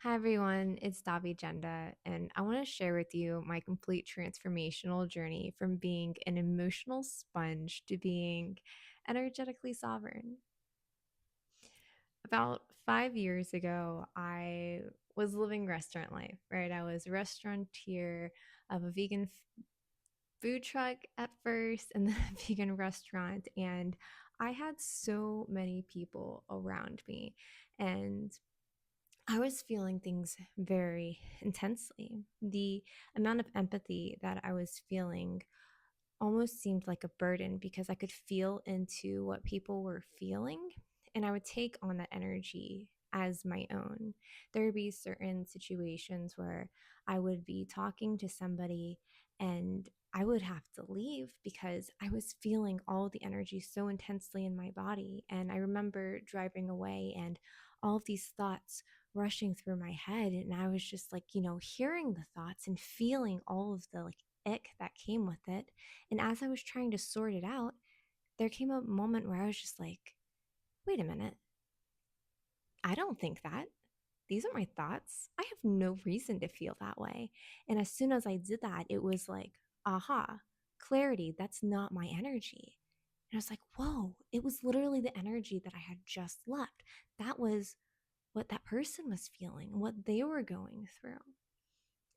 Hi everyone, it's Da-Vi Jinda, and I want to share with you my complete transformational journey from being an emotional sponge to being energetically sovereign. About 5 years ago, I was living restaurant life, right? I was a restaurateur of a vegan food truck at first and then a vegan restaurant, and I had so many people around me, and I was feeling things very intensely. The amount of empathy that I was feeling almost seemed like a burden because I could feel into what people were feeling and I would take on that energy as my own. There would be certain situations where I would be talking to somebody and I would have to leave because I was feeling all the energy so intensely in my body. And I remember driving away and all of these thoughts rushing through my head. And I was just like, hearing the thoughts and feeling all of the ick that came with it. And as I was trying to sort it out, there came a moment where I was just like, wait a minute, I don't think that. These are my thoughts. I have no reason to feel that way. And as soon as I did that, it was like, aha, clarity. That's not my energy. And I was like, whoa, it was literally the energy that I had just left. That was what that person was feeling, what they were going through.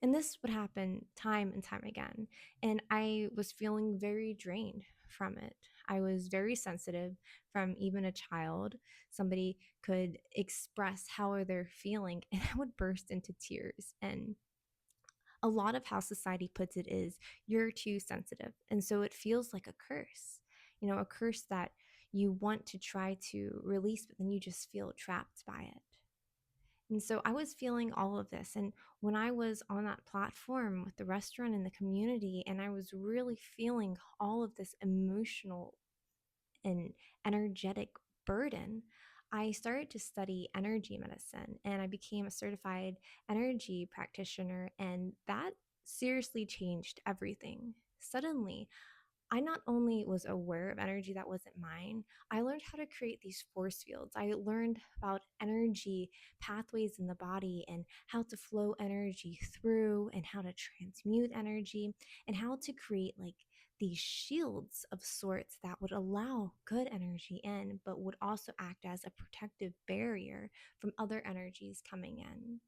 And this would happen time and time again. And I was feeling very drained from it. I was very sensitive from even a child. Somebody could express how they're feeling, and I would burst into tears. And a lot of how society puts it is you're too sensitive. And so it feels like a curse, a curse that you want to try to release, but then you just feel trapped by it. And so I was feeling all of this. And when I was on that platform with the restaurant and the community, and I was really feeling all of this emotional and energetic burden, I started to study energy medicine and I became a certified energy practitioner. And that seriously changed everything. Suddenly, I not only was aware of energy that wasn't mine, I learned how to create these force fields. I learned about energy pathways in the body and how to flow energy through and how to transmute energy and how to create these shields of sorts that would allow good energy in, but would also act as a protective barrier from other energies coming in.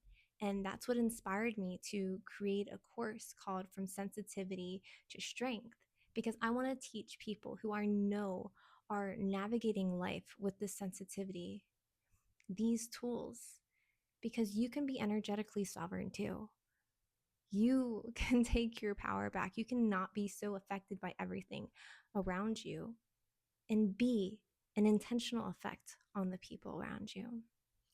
And that's what inspired me to create a course called From Sensitivity to Strength, because I want to teach people who I know are navigating life with this sensitivity these tools, because you can be energetically sovereign too. You can take your power back. You cannot be so affected by everything around you and be an intentional effect on the people around you.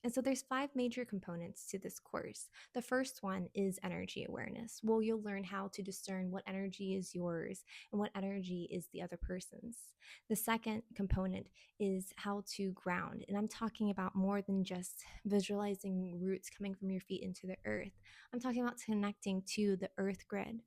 And so there's five major components to this course. The first one is energy awareness. Well, you'll learn how to discern what energy is yours and what energy is the other person's. The second component is how to ground. And I'm talking about more than just visualizing roots coming from your feet into the earth. I'm talking about connecting to the earth grid.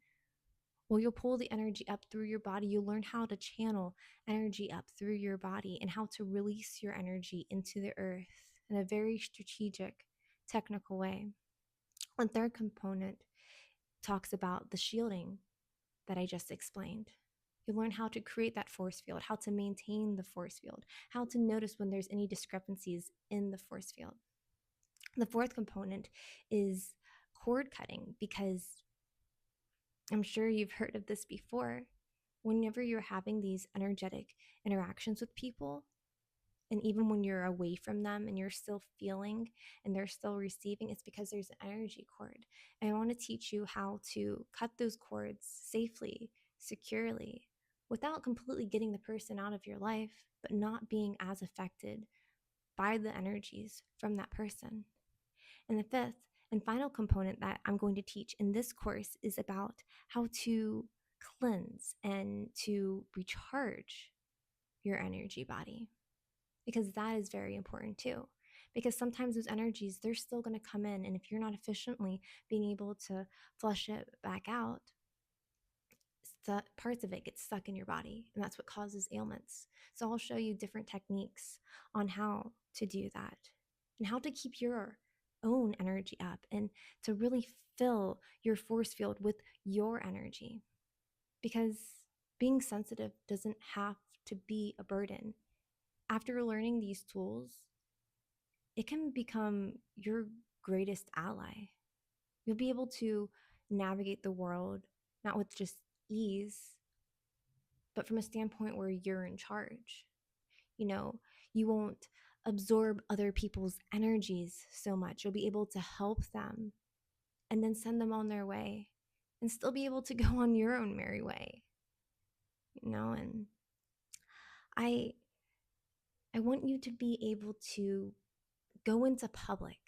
Well, you'll pull the energy up through your body. You'll learn how to channel energy up through your body and how to release your energy into the earth in a very strategic, technical way. One third component talks about the shielding that I just explained. You learn how to create that force field, how to maintain the force field, how to notice when there's any discrepancies in the force field. The fourth component is cord cutting, because I'm sure you've heard of this before. Whenever you're having these energetic interactions with people, and even when you're away from them and you're still feeling and they're still receiving, it's because there's an energy cord. And I want to teach you how to cut those cords safely, securely, without completely getting the person out of your life, but not being as affected by the energies from that person. And the fifth and final component that I'm going to teach in this course is about how to cleanse and to recharge your energy body, because that is very important too. Because sometimes those energies, they're still going to come in. And if you're not efficiently being able to flush it back out, parts of it get stuck in your body. And that's what causes ailments. So I'll show you different techniques on how to do that and how to keep your own energy up and to really fill your force field with your energy. Because being sensitive doesn't have to be a burden. After learning these tools, it can become your greatest ally. You'll be able to navigate the world not with just ease, but from a standpoint where you're in charge. You know, you won't absorb other people's energies so much. You'll be able to help them and then send them on their way and still be able to go on your own merry way. And I I want you to be able to go into public,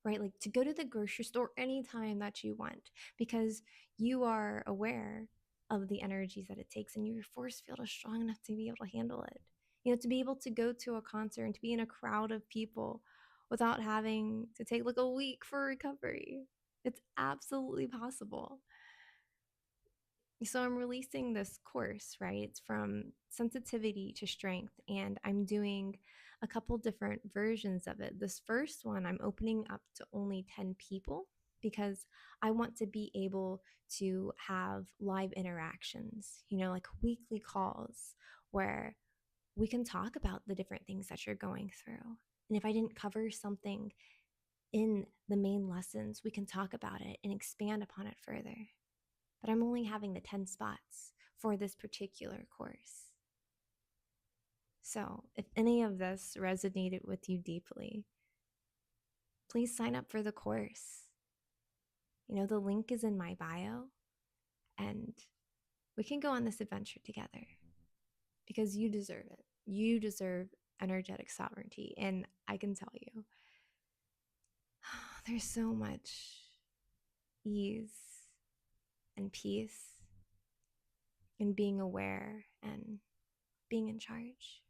right? Like to go to the grocery store anytime that you want because you are aware of the energies that it takes and your force field is strong enough to be able to handle it. To be able to go to a concert and to be in a crowd of people without having to take like a week for recovery. It's absolutely possible. So I'm releasing this course, right? It's from sensitivity to strength, and I'm doing a couple different versions of it. This first one, I'm opening up to only 10 people because I want to be able to have live interactions, like weekly calls where we can talk about the different things that you're going through. And if I didn't cover something in the main lessons, we can talk about it and expand upon it further, but I'm only having the 10 spots for this particular course. So, if any of this resonated with you deeply, please sign up for the course. The link is in my bio, and we can go on this adventure together because you deserve it. You deserve energetic sovereignty. And I can tell you, there's so much ease and peace in being aware and being in charge.